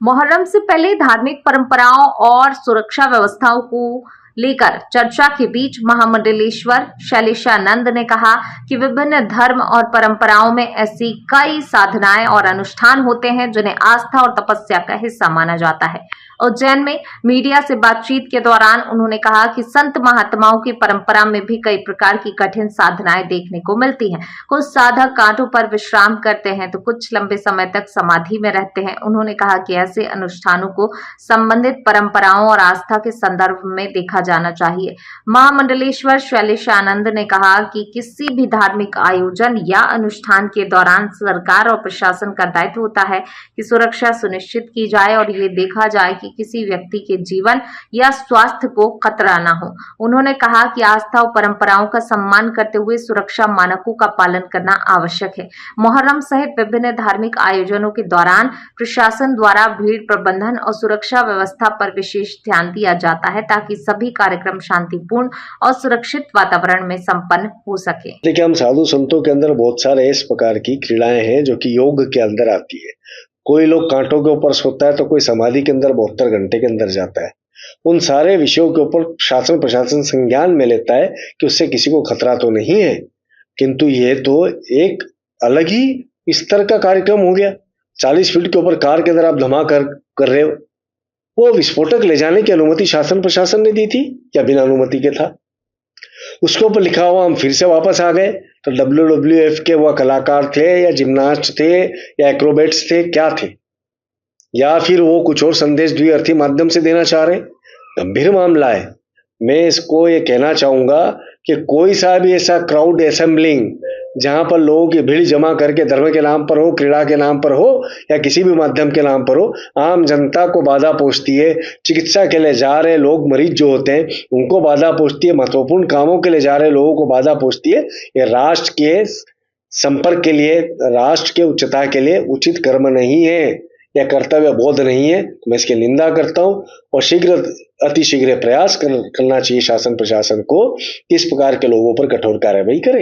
मुहर्रम से पहले धार्मिक परंपराओं और सुरक्षा व्यवस्थाओं को लेकर चर्चा के बीच महामंडलेश्वर शैलेशानंद ने कहा कि विभिन्न धर्म और परंपराओं में ऐसी कई साधनाएं और अनुष्ठान होते हैं जिन्हें आस्था और तपस्या का हिस्सा माना जाता है। उज्जैन में मीडिया से बातचीत के दौरान उन्होंने कहा कि संत महात्माओं की परंपरा में भी कई प्रकार की कठिन साधनाएं देखने को मिलती हैं। कुछ साधक कांटों पर विश्राम करते हैं तो कुछ लंबे समय तक समाधि में रहते हैं। उन्होंने कहा कि ऐसे अनुष्ठानों को संबंधित परंपराओं और आस्था के संदर्भ में देखा जाना चाहिए। महामंडलेश्वर शैलेशानंद ने कहा कि किसी भी धार्मिक आयोजन या अनुष्ठान के दौरान सरकार और प्रशासन का दायित्व होता है कि सुरक्षा सुनिश्चित की जाए और ये देखा जाए कि किसी व्यक्ति के जीवन या स्वास्थ्य को खतरा न हो। उन्होंने कहा कि आस्था और परंपराओं का सम्मान करते हुए सुरक्षा मानकों का पालन करना आवश्यक है। मुहर्रम सहित विभिन्न धार्मिक आयोजनों के दौरान प्रशासन द्वारा भीड़ प्रबंधन और सुरक्षा व्यवस्था पर विशेष ध्यान दिया जाता है ताकि सभी कार्यक्रम शांतिपूर्ण और सुरक्षित वातावरण में संपन्न हो सके। देखिए, हम साधु संतों के अंदर बहुत सारे इस प्रकार की क्रीड़ाएं हैं जो कि योग के अंदर आती है। कोई लोग कांटों के ऊपर सोता है तो कोई समाधि के अंदर 72 घंटे के अंदर जाता है। उन सारे विषयों के ऊपर शासन प्रशासन संज्ञान में लेता है कि उससे किसी को खतरा तो नहीं है, किंतु ये तो एक अलग ही स्तर का कार्यक्रम हो गया। 40 फीट के ऊपर कार के अंदर आप धमाका कर रहे हो, वो विस्फोटक ले जाने की अनुमति शासन प्रशासन ने दी थी या बिना अनुमति के था? उसके ऊपर लिखा हुआ हम फिर से वापस आ गए तो WWF के वह कलाकार थे या जिम्नास्ट थे या एक्रोबेट्स थे, क्या थे? या फिर वो कुछ और संदेश द्विअर्थी माध्यम से देना चाह रहे? गंभीर मामला है। मैं इसको ये कहना चाहूंगा कि कोई सा भी ऐसा क्राउड असेंबलिंग जहां पर लोगों की भीड़ जमा करके धर्म के नाम पर हो, क्रीड़ा के नाम पर हो या किसी भी माध्यम के नाम पर हो, आम जनता को बाधा पहुंचती है। चिकित्सा के लिए जा रहे लोग, मरीज जो होते हैं उनको बाधा पहुंचती है। महत्वपूर्ण कामों के लिए जा रहे लोगों को बाधा पहुंचती है। ये राष्ट्र के संपर्क के लिए, राष्ट्र के उच्चता के लिए उचित कर्म नहीं है या कर्तव्य बोध नहीं है। मैं इसकी निंदा करता हूं और अतिशीघ्र प्रयास करना चाहिए शासन प्रशासन को कि इस प्रकार के लोगों पर कठोर कार्रवाई करे।